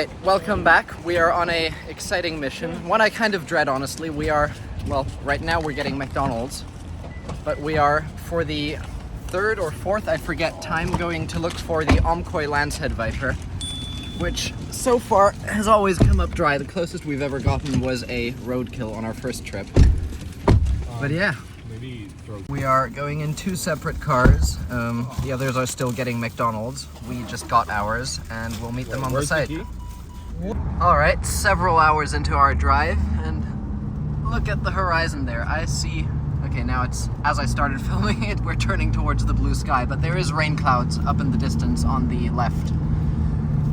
Alright, welcome back. We are on a exciting mission. One I kind of dread, honestly. We are, well, right now we're getting McDonald's. But we are, for the third or fourth, I forget, time going to look for the Omkoi Lancehead Viper, which so far has always come up dry. The closest we've ever gotten was a roadkill on our first trip. But yeah, we are going in two separate cars. The others are still getting McDonald's. We just got ours, and we'll meet them on the site. Alright, several hours into our drive, and look at the horizon there. I see... Okay, now it's, as I started filming it, we're turning towards the blue sky, but there is rain clouds up in the distance on the left.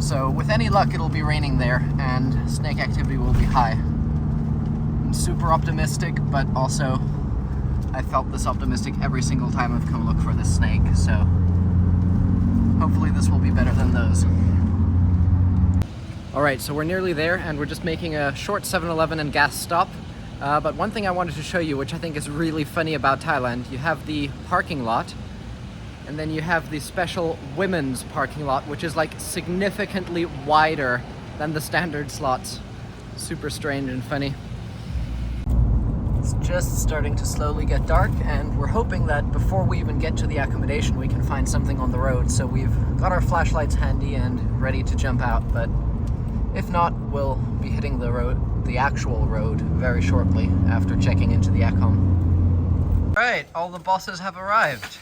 So with any luck, it'll be raining there, and snake activity will be high. I'm super optimistic, but also I felt this optimistic every single time I've come look for this snake, so hopefully this will be better than those. Alright, so we're nearly there, and we're just making a short 7-Eleven and gas stop. But one thing I wanted to show you, which I think is really funny about Thailand, you have the parking lot, and then you have the special women's parking lot, which is like significantly wider than the standard slots. Super strange and funny. It's just starting to slowly get dark, and we're hoping that before we even get to the accommodation we can find something on the road. So we've got our flashlights handy and ready to jump out, but if not, we'll be hitting the road, the actual road, very shortly after checking into the accom. Alright, all the bosses have arrived.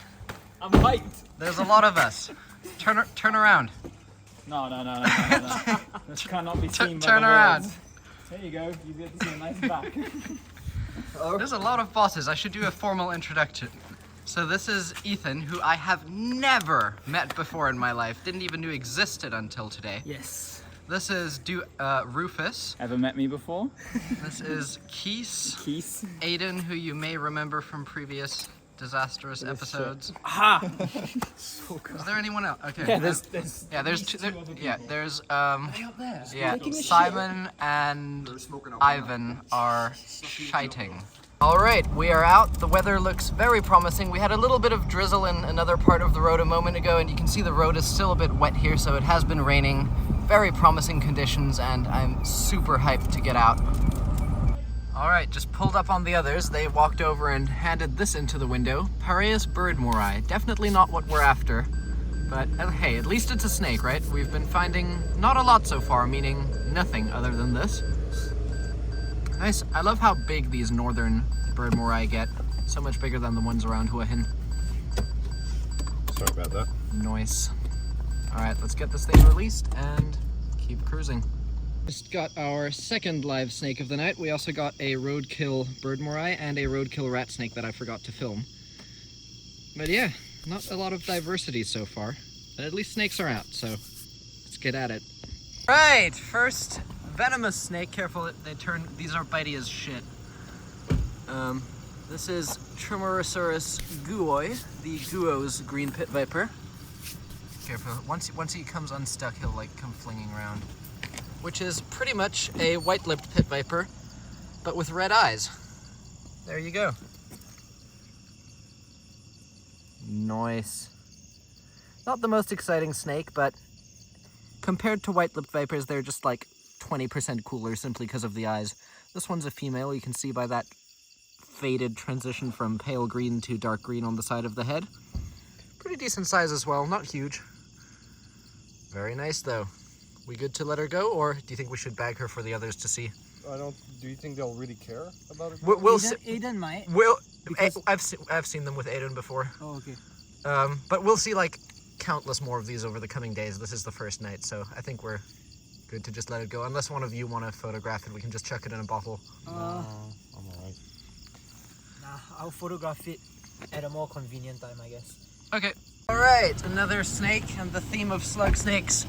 I'm hyped. There's a lot of us. Turn around. No. This cannot be seen by Turn the around. world. There you go. You get to see a nice back. There's a lot of bosses. I should do a formal introduction. So this is Ethan, who I have never met before in my life. Didn't even know existed until today. Yes. This is Rufus. Ever met me before? This is Keese. Keese. Aiden, who you may remember from previous disastrous episodes. Aha! Is there anyone else? Okay. Yeah, there's two. There's Are they up there? yeah. Simon and Ivan are shiting. All right, we are out. The weather looks very promising. We had a little bit of drizzle in another part of the road a moment ago, and you can see the road is still a bit wet here, so it has been raining. Very promising conditions, and I'm super hyped to get out. All right, just pulled up on the others. They walked over and handed this into the window. Piraeus bird morai. Definitely not what we're after, but hey, at least it's a snake, right? We've been finding not a lot so far, meaning nothing other than this. Nice. I love how big these northern bird morai get. So much bigger than the ones around Hua Hin. Sorry about that. Nice. All right, let's get this thing released and keep cruising. Just got our second live snake of the night. We also got a roadkill bird morai and a roadkill rat snake that I forgot to film. But yeah, not a lot of diversity so far. But at least snakes are out, so let's get at it. Right, first venomous snake. Careful, these are bitey as shit. This is Trimerosaurus guoi, the guo's green pit viper. Careful, once he comes unstuck, he'll like come flinging around. Which is pretty much a white-lipped pit viper, but with red eyes. There you go. Nice. Not the most exciting snake, but compared to white-lipped vipers, they're just like 20% cooler simply because of the eyes. This one's a female, you can see by that faded transition from pale green to dark green on the side of the head. Pretty decent size as well, not huge. Very nice though. We good to let her go, or do you think we should bag her for the others to see? Do you think they'll really care about it? We'll see. Aiden might. I've seen them with Aiden before. Oh, okay. But we'll see like countless more of these over the coming days. This is the first night, so I think we're good to just let it go. Unless one of you want to photograph it, we can just chuck it in a bottle. No, I'm alright. Nah, I'll photograph it at a more convenient time, I guess. Okay. Alright, another snake, and the theme of slug snakes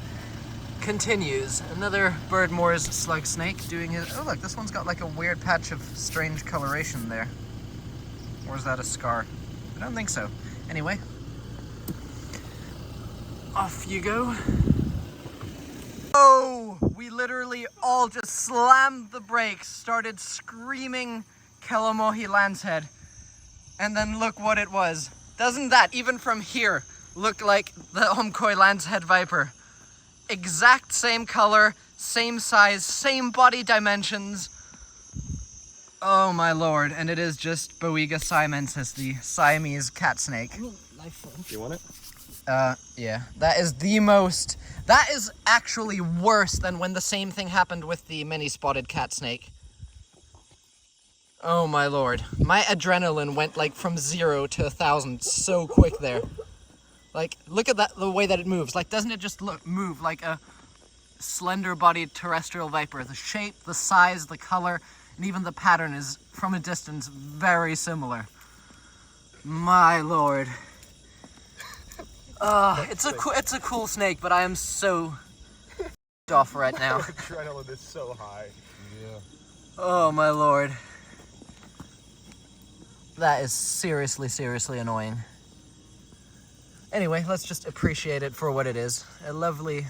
continues. Another Birdmore's slug snake doing his... Oh look, this one's got like a weird patch of strange coloration there. Or is that a scar? I don't think so. Anyway. Off you go. Oh! We literally all just slammed the brakes, started screaming Omkoi Lancehead, and then look what it was. Doesn't that, even from here, look like the Omkoi Lancehead Viper? Exact same color, Same size, same body dimensions. Oh my lord, and it is just Boiga siamensis, the Siamese cat snake. I mean, life form. You want it? Yeah. That is actually worse than when the same thing happened with the many-spotted cat snake. Oh my lord. My adrenaline went like from 0 to 1,000 so quick there. Like, look at that, the way that it moves. Like, doesn't it just move like a slender-bodied terrestrial viper? The shape, the size, the color, and even the pattern is, from a distance, very similar. My lord. It's a cool snake, but I am so off right now. Adrenaline is so high. Yeah. Oh my lord. That is seriously, seriously annoying. Anyway, let's just appreciate it for what it is. A lovely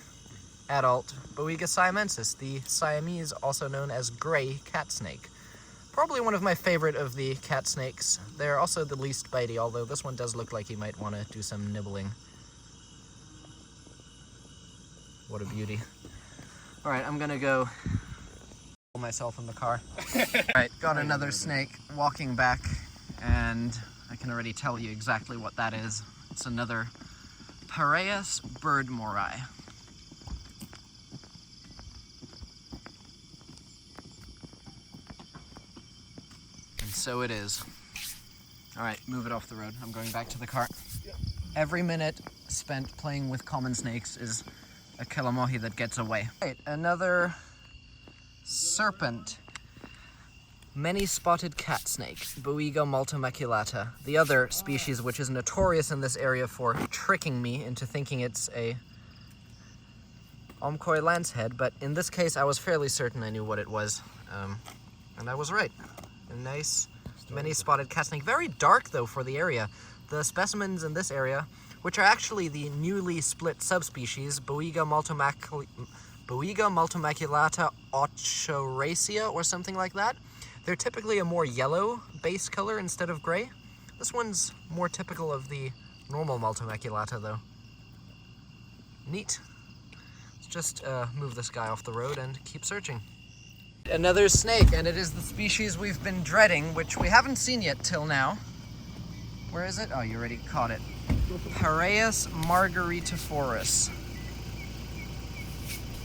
adult Boiga siamensis, the Siamese, also known as gray cat snake. Probably one of my favorite of the cat snakes. They're also the least bitey, although this one does look like he might want to do some nibbling. What a beauty. Alright, I'm gonna go pull myself in the car. Alright, got another snake walking back, and I can already tell you exactly what that is. It's another Paraeus bird morai. And so it is. Alright, move it off the road. I'm going back to the car. Every minute spent playing with common snakes is a killamohi that gets away. Right, another serpent. Many-spotted cat snake, Boiga multimaculata. The other species which is notorious in this area for tricking me into thinking it's a Omkoi Lancehead, but in this case I was fairly certain I knew what it was. And I was right. A nice many-spotted cat snake. Very dark though for the area. The specimens in this area, which are actually the newly split subspecies, Boiga multimaculata ochoracea or something like that. They're typically a more yellow base color instead of gray. This one's more typical of the normal multimaculata though. Neat. Let's just move this guy off the road and keep searching. Another snake, and it is the species we've been dreading, which we haven't seen yet till now. Where is it? Oh, you already caught it. Paraeus margaritiforus.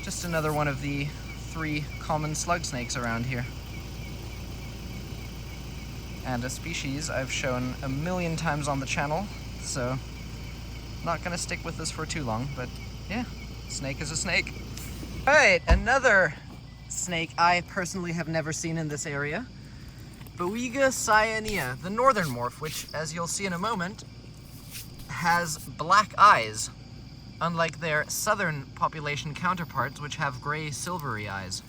Just another one of the 3 common slug snakes around here. And a species I've shown a million times on the channel, so not gonna stick with this for too long, but yeah, snake is a snake. Alright, another snake I personally have never seen in this area. Boiga cyanea, the northern morph, which, as you'll see in a moment, has black eyes, unlike their southern population counterparts, which have gray silvery eyes.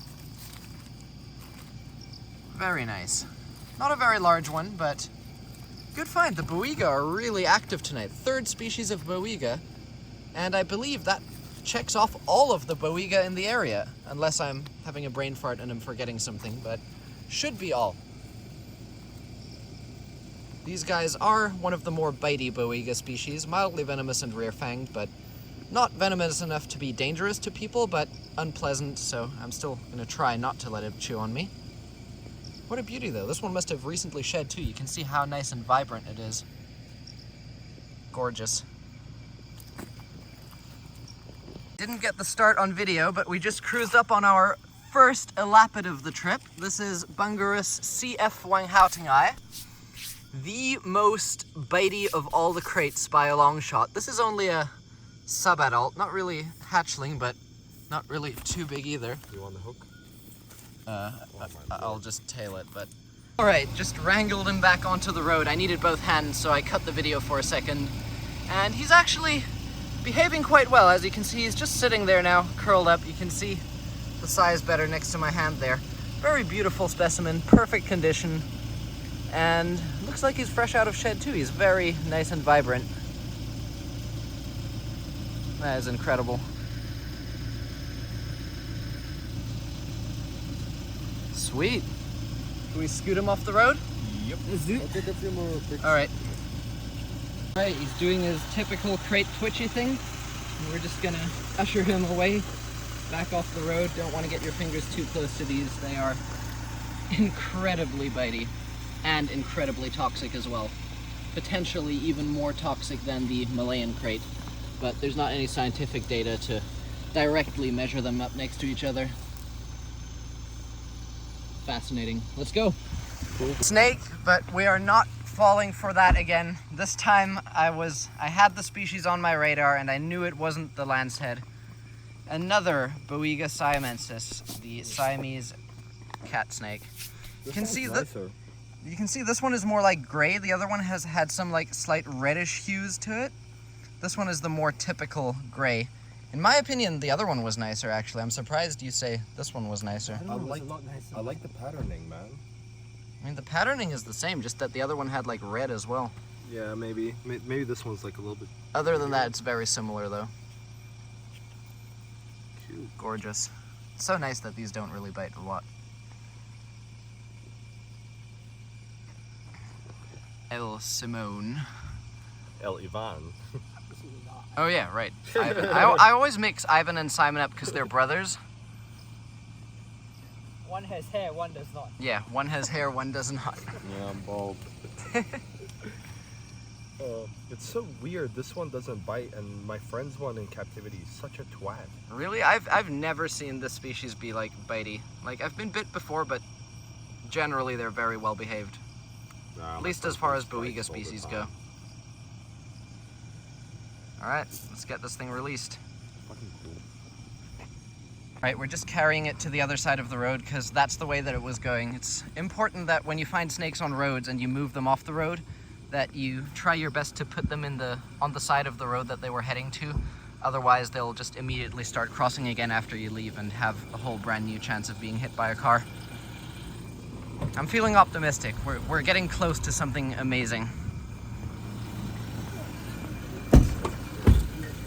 Very nice. Not a very large one, but good find. The Boiga are really active tonight. 3rd species of Boiga, and I believe that checks off all of the Boiga in the area, unless I'm having a brain fart and I'm forgetting something, but should be all. These guys are one of the more bitey Boiga species, mildly venomous and rare-fanged, but not venomous enough to be dangerous to people, but unpleasant, so I'm still going to try not to let it chew on me. What a beauty though. This one must have recently shed too. You can see how nice and vibrant it is. Gorgeous. Didn't get the start on video, but we just cruised up on our first elapid of the trip. This is Bungarus CF Wanghoutingai. The most bitey of all the crates by a long shot. This is only a sub-adult, not really hatchling, but not really too big either. You want the hook? I'll just tail it, but... Alright, just wrangled him back onto the road. I needed both hands, so I cut the video for a second. And he's actually behaving quite well. As you can see, he's just sitting there now, curled up. You can see the size better next to my hand there. Very beautiful specimen, perfect condition. And looks like he's fresh out of shed too. He's very nice and vibrant. That is incredible. Sweet. Can we scoot him off the road? Yep. Let's do I'll it. take a few more pictures. Alright. Alright, he's doing his typical crate twitchy thing. And we're just gonna usher him away back off the road. Don't want to get your fingers too close to these. They are incredibly bitey and incredibly toxic as well. Potentially even more toxic than the Malayan crate, but there's not any scientific data to directly measure them up next to each other. Fascinating. Let's go. Cool. Snake, but we are not falling for that again. This time I had the species on my radar and I knew it wasn't the lancehead. Another Boiga siamensis, the Siamese cat snake. You can see this one is more like gray. The other one has had some like slight reddish hues to it. This one is the more typical gray. In my opinion, the other one was nicer actually. I'm surprised you say this one was nicer. I like the patterning, man. I mean, the patterning is the same, just that the other one had like red as well. Yeah, maybe this one's like a little bit... Other than that, it's very similar though. Cute. Gorgeous. It's so nice that these don't really bite a lot. El Simone. El Ivan. Oh yeah, right. Ivan. I always mix Ivan and Simon up because they're brothers. One has hair, one does not. Yeah, one has hair, one does not. Yeah, I'm bald. It's so weird. This one doesn't bite, and my friend's one in captivity is such a twat. Really? I've never seen this species be like bitey. Like I've been bit before, but generally they're very well behaved. Nah, At least as far as Boiga species go. Alright, let's get this thing released. Fucking cool. Right, we're just carrying it to the other side of the road because that's the way that it was going. It's important that when you find snakes on roads and you move them off the road, that you try your best to put them on the side of the road that they were heading to. Otherwise, they'll just immediately start crossing again after you leave and have a whole brand new chance of being hit by a car. I'm feeling optimistic. We're getting close to something amazing.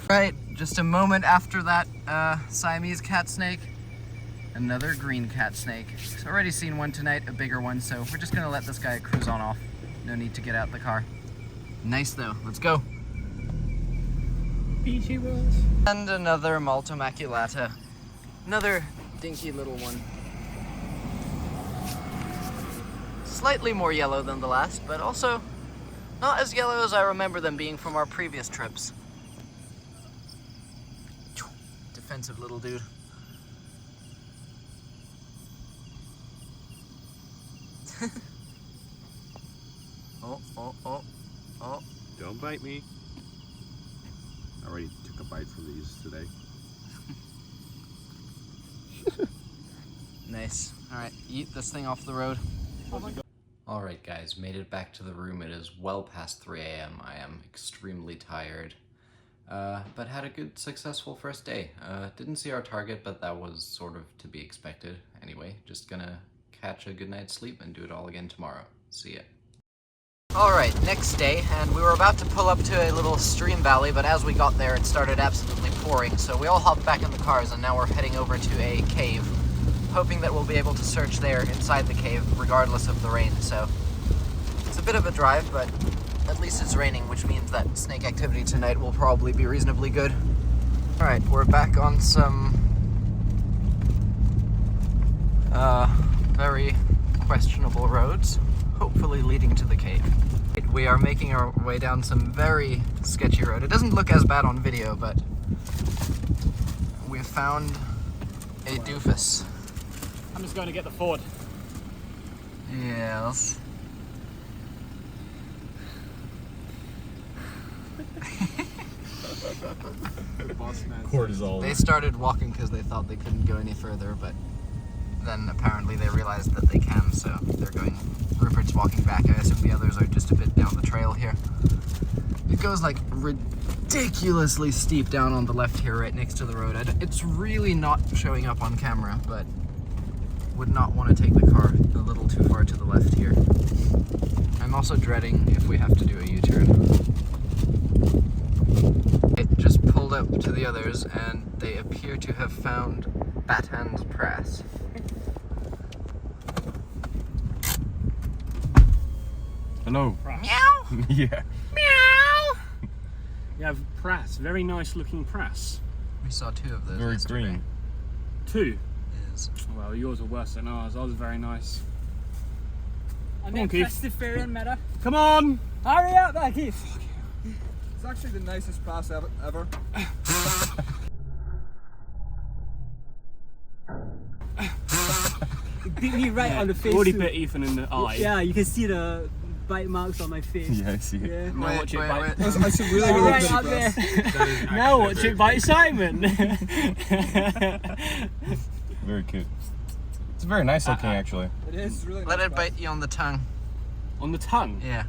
Right, just a moment after that Siamese cat snake, another green cat snake. I've already seen one tonight, a bigger one, so we're just gonna let this guy cruise on off. No need to get out the car. Nice though, let's go. Beachy Wills. And another Malta maculata. Another dinky little one. Slightly more yellow than the last, but also not as yellow as I remember them being from our previous trips. Defensive little dude. Oh. Don't bite me. I already took a bite from these today. Nice. Alright, eat this thing off the road. Alright guys, made it back to the room. It is well past 3 AM. I am extremely tired. But had a good, successful first day. Didn't see our target, but that was sort of to be expected. Anyway, just gonna catch a good night's sleep and do it all again tomorrow. See ya. Alright, next day, and we were about to pull up to a little stream valley, but as we got there it started absolutely pouring, so we all hopped back in the cars and now we're heading over to a cave, hoping that we'll be able to search there inside the cave, regardless of the rain. So it's a bit of a drive, but at least it's raining, which means that snake activity tonight will probably be reasonably good. Alright, we're back on some very questionable roads, hopefully leading to the cave. We are making our way down some very sketchy road. It doesn't look as bad on video, but we found a doofus. I'm just going to get the Ford. Yes. Cortisol. They started walking because they thought they couldn't go any further, but then apparently they realized that they can, so they're going. Rupert's walking back. I assume the others are just a bit down the trail here. It goes like ridiculously steep down on the left here, right next to the road. It's really not showing up on camera, but would not want to take the car a little too far to the left here. I'm also dreading if we have to do a U-turn. It just pulled up to the others and they appear to have found Batan's Prass. Hello. Prass. Meow! Yeah. Meow! You have Prass, very nice looking Prass. We saw two of those Very yesterday. green. 2. Yes. Well, yours were worse than ours. Ours was very nice. I'm Come on, Keith. Festive matter. Come on! Hurry up there, Keith. It's actually the nicest pass ever. It beat me right on the face. Already too. bit Ethan in the eye. Yeah, you can see the bite marks on my face. Yeah, I see it. Yeah. Now watch it bite. I should really Oh, look right at up the there. Now watch it bite Simon. Very cute. It's very nice looking, actually. It is really Let nice it pass. bite you on the tongue. On the tongue? Yeah.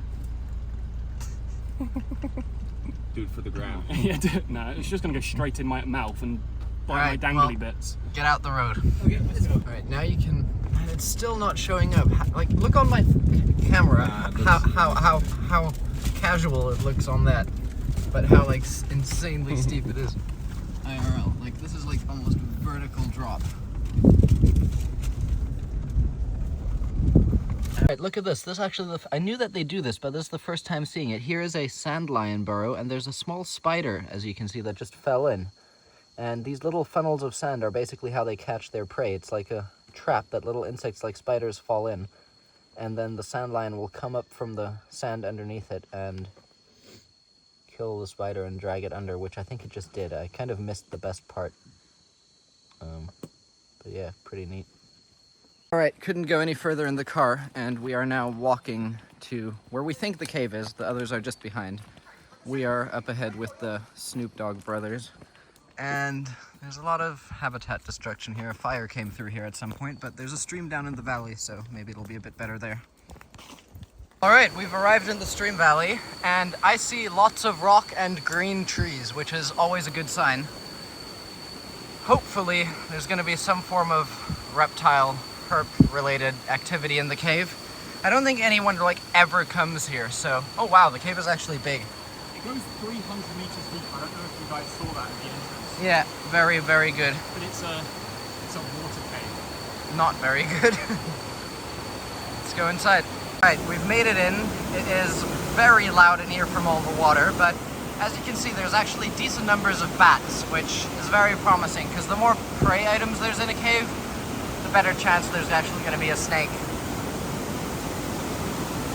Dude, for the ground. Yeah, no, it's just gonna go straight in my mouth and bite Alright, my dangly bits. Get out the road. Alright, now you can. Man, it's still not showing up. Like, look on my camera. How casual it looks on that, but how like insanely steep it is. IRL, like this is like almost vertical drop. Alright, look at this. This actually, I knew that they do this, but this is the first time seeing it. Here is a sand lion burrow, and there's a small spider, as you can see, that just fell in. And these little funnels of sand are basically how they catch their prey. It's like a trap that little insects like spiders fall in. And then the sand lion will come up from the sand underneath it and kill the spider and drag it under, which I think it just did. I kind of missed the best part. But yeah, pretty neat. Alright, couldn't go any further in the car, and we are now walking to where we think the cave is. The others are just behind. We are up ahead with the Snoop Dogg brothers. And there's a lot of habitat destruction here. A fire came through here at some point, but there's a stream down in the valley, so maybe it'll be a bit better there. Alright, we've arrived in the stream valley, and I see lots of rock and green trees, which is always a good sign. Hopefully, there's going to be some form of reptile, herp-related activity in the cave. I don't think anyone, like, ever comes here, so... Oh wow, the cave is actually big. It goes 300 meters deep. I don't know if you guys saw that at the entrance. Yeah, very, very good. But it's a water cave. Not very good. Let's go inside. Alright, we've made it in. It is very loud in here from all the water, but as you can see, there's actually decent numbers of bats, which is very promising, because the more prey items there's in a cave, the better chance there's actually going to be a snake.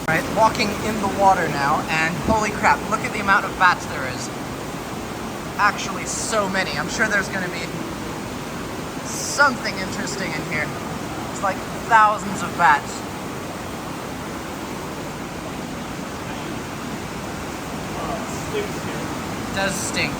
Alright, walking in the water now, and holy crap, look at the amount of bats there is. Actually, so many. I'm sure there's going to be something interesting in here. It's like thousands of bats. It does stink.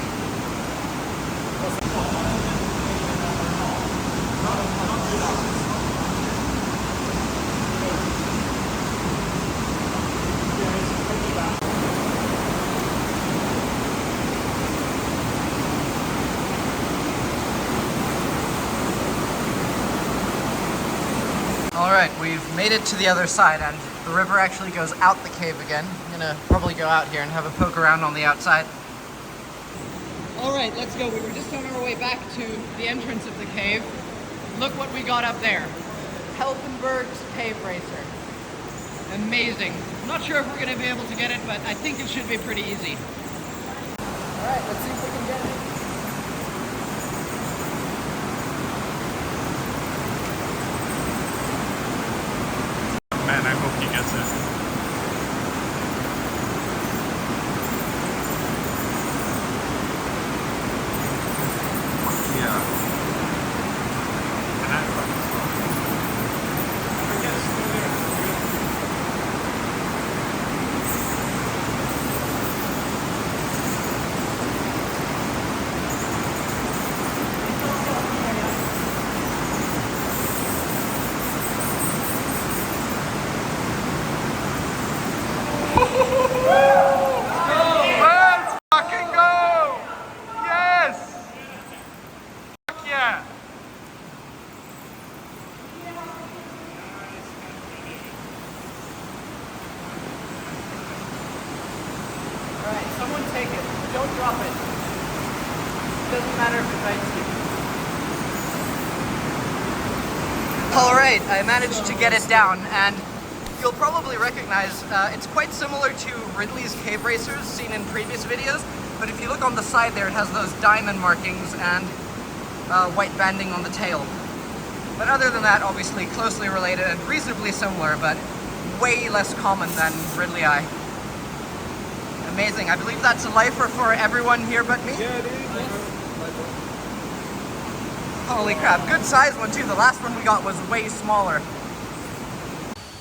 Alright, we've made it to the other side, and the river actually goes out the cave again. I'm gonna probably go out here and have a poke around on the outside. Alright, let's go. We were just on our way back to the entrance of the cave. Look what we got up there. Helpenberg's Cave Racer. Amazing. I'm not sure if we're gonna be able to get it, but I think it should be pretty easy. Alright, let's see if we can get it. Man, I hope he gets it. Let's fucking go! Yes! Fuck yeah! Alright, someone take it. Don't drop it. Doesn't matter if it bites you. Alright, I managed to get it down, and you'll probably recognize it's quite similar to Ridley's Cave Racers seen in previous videos, but if you look on the side there, it has those diamond markings, and white banding on the tail. But other than that, obviously closely related and reasonably similar, but way less common than Ridley Eye. Amazing. I believe that's a lifer for everyone here but me. Yeah, it is. Holy crap, good size one too. The last one we got was way smaller.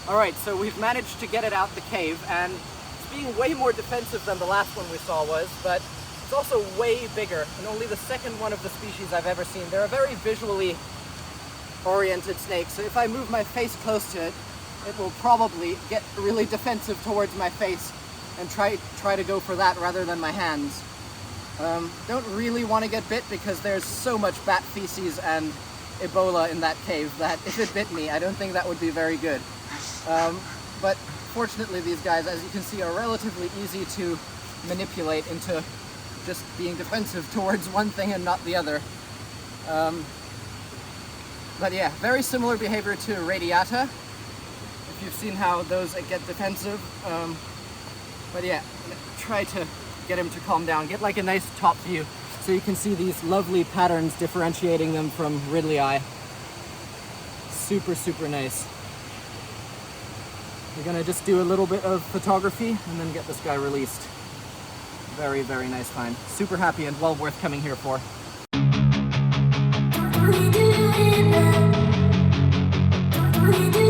Alright, so we've managed to get it out the cave, and it's being way more defensive than the last one we saw was, but it's also way bigger, and only the second one of the species I've ever seen. They're a very visually oriented snake, so if I move my face close to it, it will probably get really defensive towards my face and try to go for that rather than my hands. Don't really want to get bit because there's so much bat feces and Ebola in that cave that if it bit me, I don't think that would be very good. But fortunately these guys, as you can see, are relatively easy to manipulate into just being defensive towards one thing and not the other. But yeah, very similar behavior to radiata, if you've seen how those get defensive. But yeah, try to get him to calm down. Get like a nice top view so you can see these lovely patterns differentiating them from Ridley Eye. Super, super nice. We're gonna just do a little bit of photography and then get this guy released. Very, very nice find. Super happy and well worth coming here for. We do it now. We do